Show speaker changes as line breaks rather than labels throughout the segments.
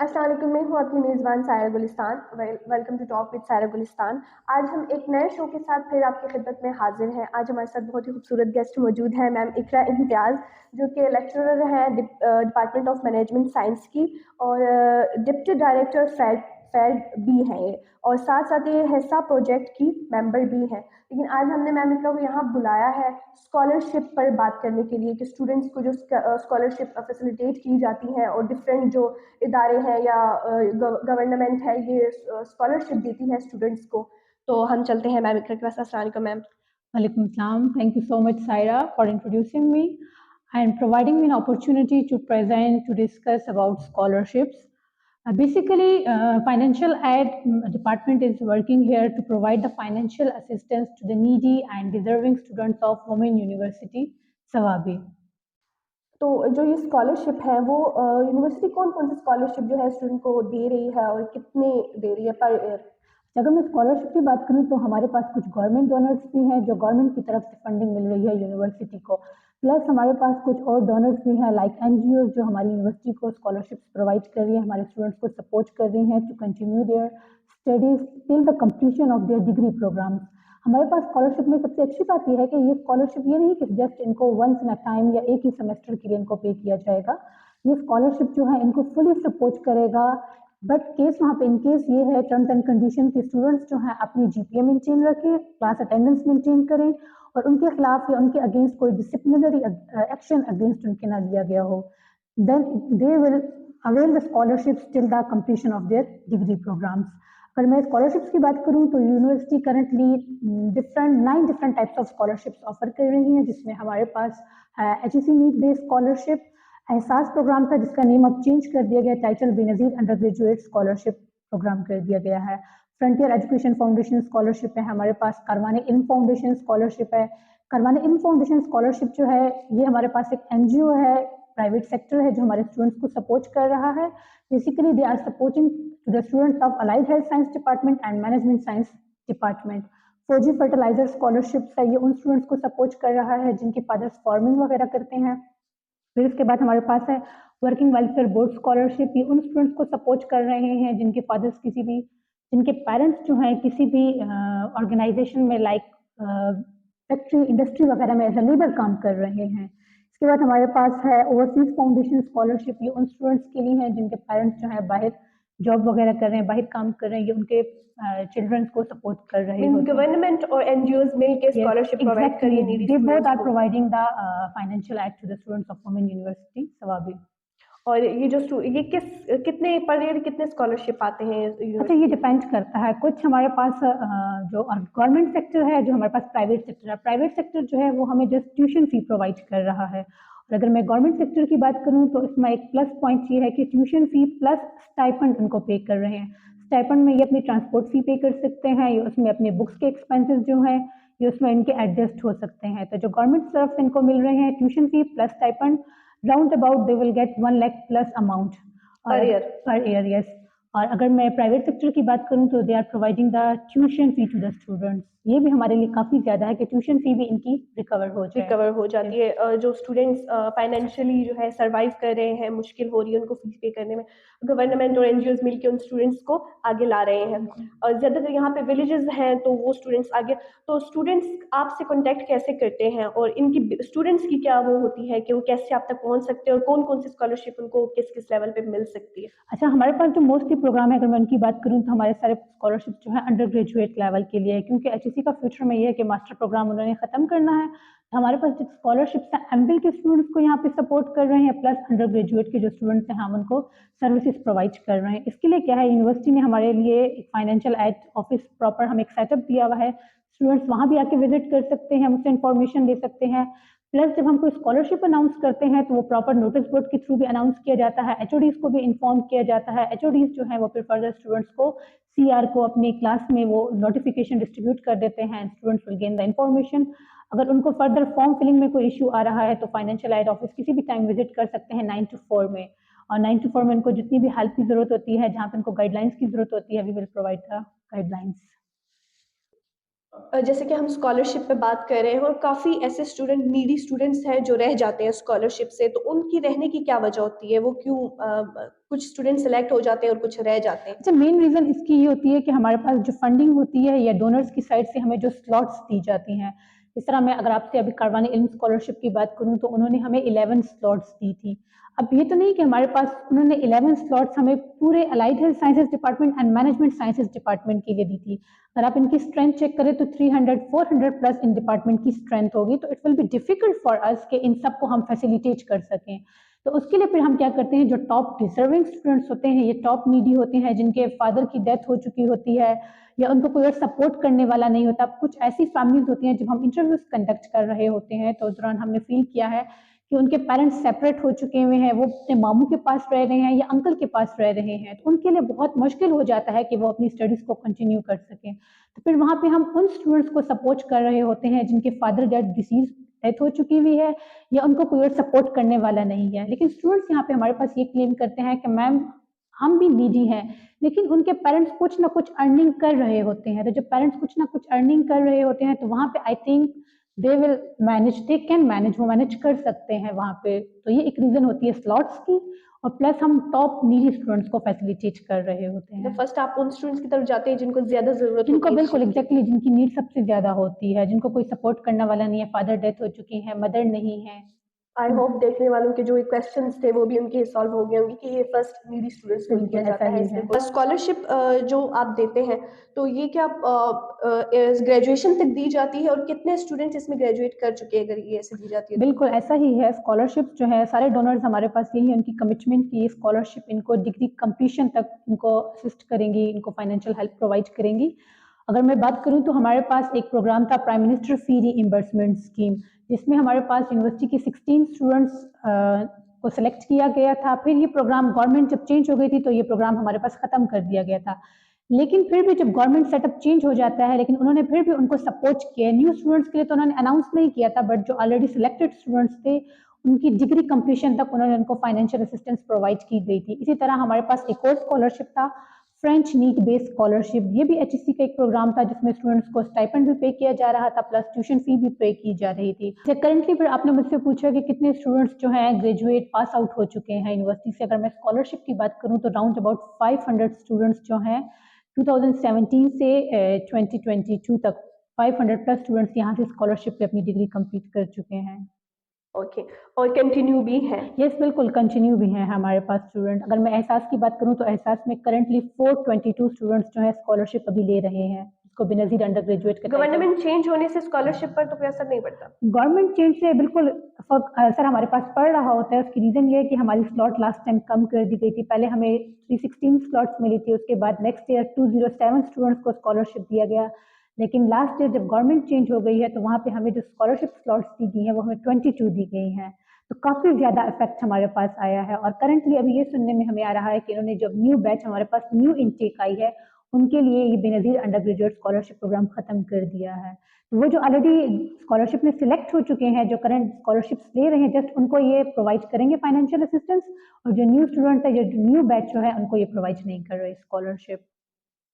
अस्सलाम वालेकुम, मैं हूँ आपकी मेज़बान Saira Gulistan. Welcome to talk with Saira Gulistan. आज हम एक नए शो के साथ फिर आपकी खिदमत में हाजिर हैं। आज हमारे साथ बहुत ही खूबसूरत गेस्ट मौजूद हैं, मैम इकरा इम्तियाज़, जो कि लेक्चरर हैं डिपार्टमेंट ऑफ मैनेजमेंट साइंस की, और डिप्टी डायरेक्टर फैड फैड भी हैं ये, और साथ साथ ये हिस्सा प्रोजेक्ट की मेंबर भी हैं। लेकिन आज हमने मैम इकरा को यहाँ बुलाया है स्कॉलरशिप पर बात करने के लिए कि स्टूडेंट्स को जो स्कॉलरशिप फैसिलिटेट की जाती हैं और डिफरेंट जो इदारे हैं या गवर्नमेंट है ये स्कॉलरशिप देती है स्टूडेंट्स को। तो हम चलते हैं मैम इकरा के पास। अस्सलाम वालेकुम ma'am.
Alaikum Salam. Thank you so much, Saira, for introducing me and providing me an opportunity to present to discuss about scholarships. Financial aid department is working here to provide the financial assistance to the needy and deserving students of Women University, Sawabi.
तो जो ये scholarship है वो university कौन कौन सी scholarship जो है student को दे रही है और कितने दे रही है पर ईयर?
अगर मैं स्कॉलरशिप की बात करूं तो हमारे पास कुछ गवर्नमेंट डोनर्स भी हैं जो गवर्नमेंट की तरफ से फंडिंग मिल रही है यूनिवर्सिटी को, प्लस हमारे पास कुछ और डोनर्स भी हैं लाइक एनजीओ जो हमारी यूनिवर्सिटी को स्कॉलरशिप्स प्रोवाइड कर रही है, हमारे स्टूडेंट्स को सपोर्ट कर रही हैं to continue their studies till the completion of their degree programmes. हमारे पास स्कॉलरशिप में सबसे अच्छी बात यह है कि ये स्कॉलरशिप ये नहीं कि जस्ट इनको वंस इन अ टाइम या एक ही सेमेस्टर के लिए इनको पे किया जाएगा। ये स्कॉलरशिप जो है इनको फुली सपोर्ट करेगा, बट केस वहाँ पे इनकेस ये है टर्म्स एंड कंडीशन के स्टूडेंट्स जो हैं अपनी जीपीए मेंटेन रखें, क्लास अटेंडेंस मेंटेन करें और उनके खिलाफ या उनके अगेंस्ट कोई डिसिप्लिनरी एक्शन अगेंस्ट उनके ना लिया गया हो, then they will avail the scholarships till the completion of their degree programmes. अगर मैं स्कॉलरशिप्स की बात करूं तो university currently 9 different types of scholarships offer कर रही हैं, जिसमें हमारे पास है HEC need based scholarship, Ehsaas programme था जिसका नेम अब चेंज कर दिया गया, title Benazir undergraduate scholarship programme कर दिया गया है। फ्रंटियर एजुकेशन फाउंडेशन स्कॉलरशिप है हमारे पास, करवाने इल्म फाउंडेशन स्कॉलरशिप है। करवाने इल्म फाउंडेशन स्कॉलरशिप जो है ये हमारे पास एक एनजीओ है, प्राइवेट सेक्टर है जो हमारे स्टूडेंट्स को सपोर्ट कर रहा है। Basically they are supporting to the students of allied health science department and management science department. Fauji fertiliser scholarship है, ये उन स्टूडेंट्स को सपोर्ट कर रहा है जिनके फादर्स फार्मिंग वगैरह करते हैं। फिर इसके बाद हमारे पास है वर्किंग वेलफेयर बोर्ड स्कॉलरशिप, ये उन स्टूडेंट्स को सपोर्ट कर रहे हैं जिनके फादर्स जिनके पेरेंट्स जो हैं किसी भी ऑर्गेनाइजेशन में लाइक फैक्ट्री इंडस्ट्री वगैरह में एज ए लेबर काम कर रहे हैं। इसके बाद हमारे पास है ओवरसीज फाउंडेशन स्कॉलरशिप, ये उन स्टूडेंट्स के लिए हैं जिनके पेरेंट्स जो है बाहर जॉब वगैरह कर रहे हैं, बाहर काम कर रहे हैं, ये उनके चिल्ड्रंस को सपोर्ट कर रहे हैं।
गवर्नमेंट और एनजीओज मिलकर स्कॉलरशिप प्रोवाइड कर रही है।
They both are providing the financial aid to the students of Women University, Sawabi.
और ये कितने पर ईयर कितने स्कॉलरशिप आते हैं?
अच्छा, ये डिपेंड करता है। कुछ हमारे पास जो गवर्नमेंट सेक्टर है, जो हमारे पास प्राइवेट सेक्टर है, प्राइवेट सेक्टर जो है वो हमें जस्ट ट्यूशन फी प्रोवाइड कर रहा है। और अगर मैं गवर्नमेंट सेक्टर की बात करूं तो इसमें एक प्लस पॉइंट ये है कि ट्यूशन फी प्लस स्टाइपेंड उनको पे कर रहे हैं। स्टाइपेंड में ये अपनी ट्रांसपोर्ट फी पे कर सकते हैं, ये उसमें अपने बुक्स के एक्सपेंसेस जो हैं ये उसमें इनके एडजस्ट हो सकते हैं। तो जो गवर्नमेंट तरफ से इनको मिल रहे हैं tuition fee plus stipend, round about they will get 1 lakh plus amount per year, yes. और अगर मैं प्राइवेट सेक्टर की बात करूं तो they are providing the tuition fee to the students. ये भी हमारे लिए काफ़ी ज़्यादा है कि ट्यूशन फी भी इनकी रिकवर हो
जाती है। जो स्टूडेंट्स फाइनेंशियली जो है सर्वाइव कर रहे हैं, मुश्किल हो रही है उनको फीस पे करने में, गवर्नमेंट और एनजीओज मिलकर उन स्टूडेंट्स को आगे ला रहे हैं। और ज़्यादातर यहाँ पे विलेजेस हैं तो वो स्टूडेंट्स आगे, तो स्टूडेंट्स आपसे कॉन्टेक्ट कैसे करते हैं और इनकी स्टूडेंट्स की क्या वो होती है कि वो कैसे आप तक पहुँच सकते हैं और कौन कौन सी स्कॉलरशिप उनको किस किस लेवल पे मिल सकती है?
अच्छा, हमारे पास जो मोस्टली प्रोग्राम है अगर मैं उनकी बात करूं तो हमारे सारे स्कॉलरशिप जो है अंडर ग्रेजुएट लेवल के लिए है, क्योंकि HEC का फ्यूचर में ये है कि मास्टर प्रोग्राम उन्होंने ख़त्म करना है। तो हमारे पास जो स्कॉलरशिप्स हैं MPhil के स्टूडेंट्स को यहाँ पे सपोर्ट कर रहे हैं, प्लस अंडर ग्रेजुएट के जो स्टूडेंट्स हैं हम उनको सर्विसेज प्रोवाइड कर रहे हैं। इसके लिए क्या है, यूनिवर्सिटी ने हमारे लिए एक फाइनेंशियल एड ऑफिस प्रॉपर हमें एक सेटअप दिया हुआ है। स्टूडेंट्स वहाँ भी आके विजिट कर सकते हैं, मुझसे इन्फॉर्मेशन ले सकते हैं। प्लस जब हम कोई स्कॉलरशिप अनाउंस करते हैं तो वो प्रॉपर नोटिस बोर्ड के थ्रू भी अनाउंस किया जाता है, HODs को भी इन्फॉर्म किया जाता है। HODs जो है वो फिर फर्दर स्टूडेंट्स को CR को अपनी क्लास में वो नोटिफिकेशन डिस्ट्रीब्यूट कर देते हैं, students will gain the information. अगर उनको फर्दर फॉर्म फिलिंग में कोई इशू आ रहा है तो फाइनेंशियल एड ऑफिस किसी भी टाइम विजिट कर सकते हैं 9 to 4 में, और 9 to 4 में उनको जितनी भी हेल्प की जरूरत होती है, जहाँ पे उनको गाइडलाइंस की जरूरत होती है, we will provide the guidelines.
जैसे कि हम स्कॉलरशिप पे बात कर रहे हैं और काफ़ी ऐसे स्टूडेंट नीडी स्टूडेंट्स हैं जो रह जाते हैं स्कॉलरशिप से, तो उनकी रहने की क्या वजह होती है? वो क्यों कुछ स्टूडेंट सेलेक्ट हो जाते हैं और कुछ रह जाते हैं?
अच्छा, मेन रीज़न इसकी ये होती है कि हमारे पास जो फंडिंग होती है या डोनर्स की साइड से हमें जो स्लॉट्स दी जाती हैं, इस तरह मैं अगर आपसे अभी कारवान इल्म स्कॉलरशिप की बात करूँ तो उन्होंने हमें 11 स्लॉट्स दी थी। अब ये तो नहीं कि हमारे पास उन्होंने 11 स्लॉट्स हमें पूरे allied health sciences department and management sciences department के लिए दी थी। अगर आप इनकी स्ट्रेंथ चेक करें तो 300 400 प्लस इन डिपार्टमेंट की स्ट्रेंथ होगी, तो it will be difficult for us कि इन सबको हम फैसिलिटेट कर सकें। तो उसके लिए फिर हम क्या करते हैं, जो टॉप डिजर्विंग स्टूडेंट्स होते हैं, ये टॉप नीडी होते हैं जिनके फादर की डेथ हो चुकी होती है या उनको कोई और सपोर्ट करने वाला नहीं होता। कुछ ऐसी फैमिलीज होती हैं, जब हम इंटरव्यूज कंडक्ट कर रहे होते हैं तो उस दौरान हमने फील किया है कि उनके पेरेंट्स सेपरेट हो चुके हुए हैं, वो अपने मामू के पास रह रहे हैं या अंकल के पास रह रहे हैं, तो उनके लिए बहुत मुश्किल हो जाता है कि वो अपनी स्टडीज को कंटिन्यू कर सकें। तो फिर वहाँ पे हम उन स्टूडेंट्स को सपोर्ट कर रहे होते हैं जिनके फादर डेथ हो चुकी हुई है या उनको कोई और सपोर्ट करने वाला नहीं है। लेकिन स्टूडेंट्स यहाँ पे हमारे पास ये क्लेम करते हैं कि मैम हम भी नीडी हैं, लेकिन उनके पेरेंट्स कुछ ना कुछ अर्निंग कर रहे होते हैं। तो जब पेरेंट्स कुछ ना कुछ अर्निंग कर रहे होते हैं तो वहाँ पे I think they will manage, they can manage, वो मैनेज कर सकते हैं वहाँ पे। तो ये एक रीज़न होती है स्लॉट्स की, और प्लस हम टॉप नीडी स्टूडेंट्स को फैसिलिटेट कर रहे होते
तो
हैं।
फर्स्ट आप उन स्टूडेंट्स की तरफ जाते हैं जिनको ज़्यादा ज़रूरत
जिनको
होती है इस
बिल्कुल
चीज़ की।
एग्जैक्टली जिनकी नीड सबसे ज़्यादा होती है, जिनको कोई सपोर्ट करने वाला नहीं है, फादर डेथ हो चुकी है, मदर नहीं है।
आई होप देखने वालों के जो क्वेश्चंस थे वो भी उनके सॉल्व हो गए होंगे कि ये फर्स्ट नीडी स्टूडेंट्स को ही
बिल्कुल
किया
ऐसा
जाता है
ही है।
इसलिए स्कॉलरशिप जो आप देते हैं तो ये क्या ग्रेजुएशन तक दी जाती है और कितने स्टूडेंट्स इसमें ग्रेजुएट कर चुके हैं अगर ये ऐसे दी जाती है तो?
बिल्कुल ऐसा ही है, स्कॉलरशिप्स जो है सारे डोनर्स हमारे पास यही है, उनकी कमिटमेंट की ये स्कॉलरशिप इनको डिग्री कंप्लीशन तक इनको असिस्ट करेंगी, इनको फाइनेंशियल हेल्प प्रोवाइड करेंगी। अगर मैं बात करूँ तो हमारे पास एक प्रोग्राम था प्राइम मिनिस्टर फी रीइंबर्समेंट स्कीम, जिसमें हमारे पास यूनिवर्सिटी के 16 स्टूडेंट्स को सिलेक्ट किया गया था। फिर ये प्रोग्राम गवर्नमेंट जब चेंज हो गई थी तो ये प्रोग्राम हमारे पास ख़त्म कर दिया गया था। लेकिन फिर भी जब गवर्नमेंट सेटअप चेंज हो जाता है, लेकिन उन्होंने फिर भी उनको सपोर्ट किया। न्यू स्टूडेंट्स के लिए तो उन्होंने अनाउंस नहीं किया था, बट जो ऑलरेडी सिलेक्टेड स्टूडेंट्स थे उनकी डिग्री कंप्लीशन तक उन्होंने उनको फाइनेंशियल असिस्टेंस प्रोवाइड की गई थी। इसी तरह हमारे पास एक और स्कॉलरशिप था, फ्रेंच नीट बेस्ड स्कॉलरशिप। ये भी एचईसी का एक प्रोग्राम था जिसमें स्टूडेंट्स को स्टाइपेंड भी पे किया जा रहा था, प्लस ट्यूशन फी भी पे की जा रही थी। करंटली फिर आपने मुझसे पूछा कि कितने स्टूडेंट्स जो हैं ग्रेजुएट पास आउट हो चुके हैं यूनिवर्सिटी से। अगर मैं स्कॉलरशिप की बात करूँ तो राउंड अबाउट 500 स्टूडेंट्स जो हैं 2017 से 2022 तक 500 प्लस स्टूडेंट्स यहाँ से स्कॉलरशिप पे अपनी डिग्री कंप्लीट कर चुके हैं।
ओके, और कंटिन्यू भी है?
यस बिल्कुल कंटिन्यू भी हैं हमारे पास स्टूडेंट। अगर मैं एहसास की बात करूँ तो एहसास में करंटली 422 स्टूडेंट्स जो है स्कॉलरशिप अभी ले रहे हैं, इसको बेनज़ीर अंडर ग्रेजुएट का
गवर्नमेंट चेंज होने से स्कॉलरशिप पर तो कोई असर नहीं पड़ता?
गवर्नमेंट चेंज से बिल्कुल असर हमारे पास पड़ रहा होता है। उसकी रीज़न ये है कि हमारी स्लॉट लास्ट टाइम कम कर दी गई थी। पहले हमें 316 स्लॉट्स मिली थी, उसके बाद नेक्स्ट ईयर 207 स्टूडेंट्स को स्कॉलरशिप दिया गया। लेकिन लास्ट ईयर जब गवर्नमेंट चेंज हो गई है तो वहाँ पे हमें जो स्कॉलरशिप स्लॉट्स दी गई हैं वो हमें 22 दी गई हैं। तो काफ़ी ज़्यादा इफेक्ट हमारे पास आया है, और करंटली अभी ये सुनने में हमें आ रहा है कि इन्होंने जब न्यू बैच हमारे पास न्यू इनटेक आई है उनके लिए ये Benazir undergraduate scholarship programme ख़त्म कर दिया है। तो वो जो ऑलरेडी स्कॉलरशिप में सिलेक्ट हो चुके हैं, जो करंट स्कॉलरशिप्स ले रहे हैं, जस्ट उनको ये प्रोवाइड करेंगे फाइनेंशियल असिस्टेंस, और जो न्यू स्टूडेंट है, जो न्यू बैच जो है, उनको ये प्रोवाइड नहीं कर रहे स्कॉलरशिप।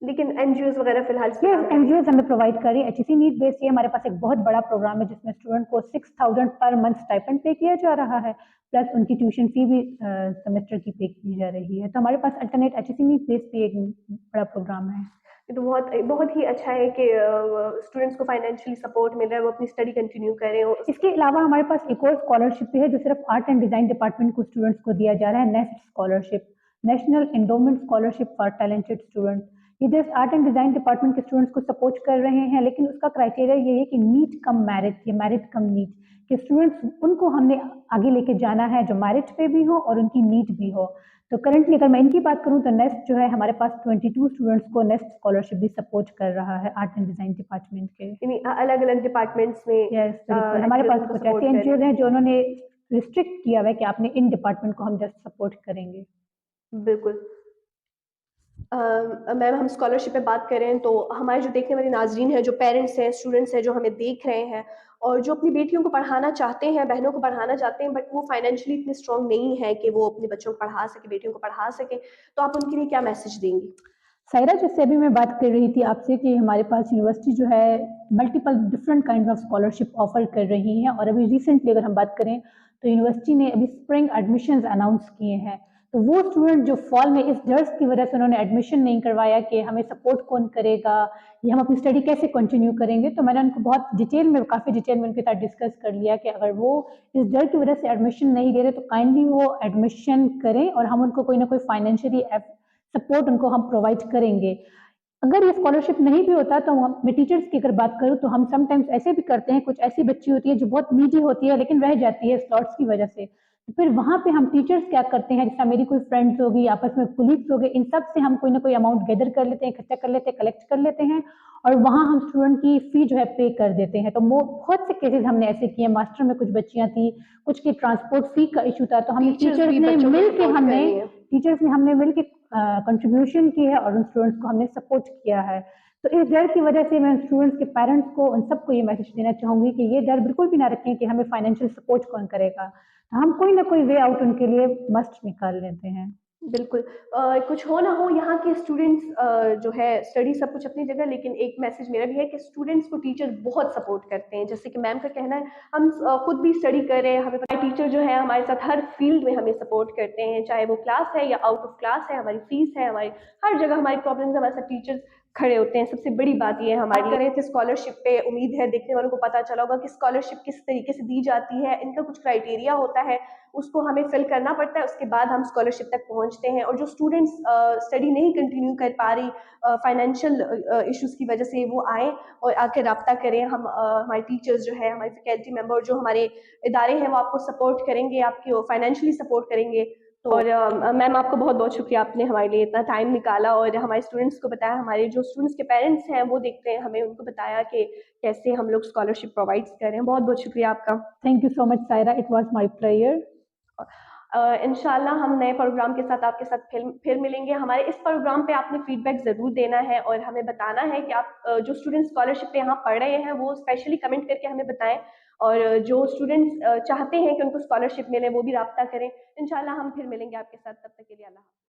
लेकिन एनजीओज वगैरह फिलहाल इस पे काम
यस,
कर रही हैं?
एनजीओज हमें प्रोवाइड कर रही है। एचईसी नीड बेस ये हमारे पास एक बहुत बड़ा प्रोग्राम है जिसमें स्टूडेंट को 6000 पर मंथ स्टाइपेंड पे किया जा रहा है, प्लस उनकी ट्यूशन फी भी सेमेस्टर की पे की जा रही है। तो हमारे पास अल्टरनेट एचईसी नीड बेस पे एक बड़ा प्रोग्राम है।
ये तो बहुत बहुत ही अच्छा है कि स्टूडेंट्स को फाइनेंशियली सपोर्ट मिल रहा है, वो अपनी स्टडी कंटिन्यू करें। और
इसके अलावा हमारे पास एक और स्कॉलरशिप भी है जो सिर्फ आर्ट एंड डिज़ाइन डिपार्टमेंट को स्टूडेंट्स को दिया जा रहा है, NEST scholarship, national endowment scholarship for talented student. ये just art and design department के स्टूडेंट्स को सपोर्ट कर रहे हैं, लेकिन उसका क्राइटेरिया ये है कि नीट कम मैरिट, या मैरिट कम नीट, कि स्टूडेंट्स उनको हमने आगे लेके जाना है जो मैरिट पे भी हो और उनकी नीट भी हो। तो करंटली अगर मैं इनकी बात करूँ तो नेस्ट जो है हमारे पास 22 स्टूडेंट्स को नेस्ट स्कॉलरशिप भी सपोर्ट कर रहा है आर्ट एंड डिज़ाइन डिपार्टमेंट के।
यानी अलग अलग डिपार्टमेंट्स में
यस बिल्कुल, हमारे
NGOs
पास
उनको
कुछ
सपोर्ट
ऐसे
कर रहे
एनजीओज
हैं।
हैं जो उन्होंने रिस्ट्रिक्ट किया हुआ है कि आपने इन डिपार्टमेंट को हम जस्ट सपोर्ट करेंगे।
बिल्कुल। मैम हम स्कॉलरशिप पे बात करें तो हमारे जो देखने वाले नाज़रीन हैं, जो पेरेंट्स हैं, स्टूडेंट्स हैं, जो हमें देख रहे हैं और जो अपनी बेटियों को पढ़ाना चाहते हैं, बहनों को पढ़ाना चाहते हैं, बट वो फाइनेंशियली इतने स्ट्रॉन्ग नहीं है कि वो अपने बच्चों को पढ़ा सकें, बेटियों को पढ़ा सकें, तो आप उनके लिए क्या मैसेज देंगी?
सायरा, जैसे अभी मैं बात कर रही थी आपसे कि हमारे पास यूनिवर्सिटी जो है multiple different kind of scholarship offer कर रही है, और अभी रिसेंटली अगर हम बात करें तो यूनिवर्सिटी ने अभी स्प्रिंग एडमिशंस अनाउंस किए हैं। तो वो स्टूडेंट जो फॉल में इस डर की वजह से उन्होंने एडमिशन नहीं करवाया कि हमें सपोर्ट कौन करेगा या हम अपनी स्टडी कैसे कंटिन्यू करेंगे, तो मैंने उनको बहुत डिटेल में, काफ़ी डिटेल में उनके साथ डिस्कस कर लिया कि अगर वो इस डर की वजह से एडमिशन नहीं ले रहे तो काइंडली वो एडमिशन करें और हम उनको कोई ना कोई फाइनेंशियली सपोर्ट उनको हम प्रोवाइड करेंगे। अगर ये स्कॉलरशिप नहीं भी होता तो मैं टीचर्स की अगर बात करूँ तो हम समटाइम्स ऐसे भी करते हैं, कुछ ऐसी बच्ची होती है जो बहुत नीडी होती है लेकिन रह जाती है स्लॉट्स की वजह से, तो फिर वहाँ पे हम टीचर्स क्या करते हैं, जैसे मेरी कोई फ्रेंड्स होगी, आपस में कुलीग्स हो गए, इन सब से हम कोई ना कोई अमाउंट गैदर कर लेते हैं, इकट्ठा कर लेते हैं, कलेक्ट कर लेते हैं और वहाँ हम स्टूडेंट की फी जो है पे कर देते हैं। तो बहुत से केसेस हमने ऐसे किए, मास्टर में कुछ बच्चियां थी, कुछ की ट्रांसपोर्ट फी का इशू था, तो हमने टीचर्स ने हमने मिल के कंट्रीब्यूशन की है और उन स्टूडेंट्स को हमने सपोर्ट किया है। तो इस डर की वजह से मैं स्टूडेंट्स के पेरेंट्स को, उन सबको ये मैसेज देना चाहूंगी कि ये डर बिल्कुल भी ना रखें कि हमें फाइनेंशियल सपोर्ट कौन करेगा, तो हम कोई ना कोई वे आउट उनके लिए मस्ट निकाल लेते हैं।
बिल्कुल। कुछ हो ना हो, यहाँ के स्टूडेंट्स जो है स्टडी सब कुछ अपनी जगह, लेकिन एक मैसेज मेरा भी है कि स्टूडेंट्स को टीचर बहुत सपोर्ट करते हैं। जैसे कि मैम का कहना है, हम खुद भी स्टडी कर रहे हैं, हमें पता है टीचर जो है हमारे साथ हर फील्ड में हमें सपोर्ट करते हैं, चाहे वो क्लास है या आउट ऑफ क्लास है, हमारी फीस है, हमारी हर जगह हमारी प्रॉब्लम्स, हमारे साथ टीचर्स खड़े होते हैं। सबसे बड़ी बात ये है हमारे लिए। कर रहे थे स्कॉलरशिप पे, उम्मीद है देखने वालों को पता चला होगा कि स्कॉलरशिप किस तरीके से दी जाती है, इनका कुछ क्राइटेरिया होता है, उसको हमें फिल करना पड़ता है, उसके बाद हम स्कॉलरशिप तक पहुंचते हैं। और जो स्टूडेंट्स स्टडी नहीं कंटिन्यू कर पा रही फाइनेंशियल इश्यूज की वजह से, वो आए और आके रब्ता करें। हम हमारे टीचर्स जो है, हमारे फैकल्टी मेंबर जो हमारे इदारे हैं, वो आपको सपोर्ट करेंगे, आपकी फाइनेंशियली सपोर्ट करेंगे। तो और मैम, आपको बहुत बहुत शुक्रिया, आपने हमारे लिए इतना टाइम निकाला और हमारे स्टूडेंट्स को बताया, हमारे जो स्टूडेंट्स के पेरेंट्स हैं वो देखते हैं हमें, उनको बताया कि कैसे हम लोग स्कॉलरशिप प्रोवाइड कर रहे हैं। बहुत बहुत शुक्रिया आपका।
Thank you so much Saira, it was my prayer.
इंशाल्लाह हम नए प्रोग्राम के साथ आपके साथ फिर मिलेंगे। हमारे इस प्रोग्राम पे आपने फीडबैक ज़रूर देना है और हमें बताना है कि आप जो स्टूडेंट स्कॉलरशिप पे यहाँ पढ़ रहे हैं वो स्पेशली कमेंट करके हमें बताएं, और जो स्टूडेंट्स चाहते हैं कि उनको स्कॉलरशिप मिले वो भी राब्ता करें। इंशाल्लाह हम फिर मिलेंगे आपके साथ, तब तक के लिए अल्लाह।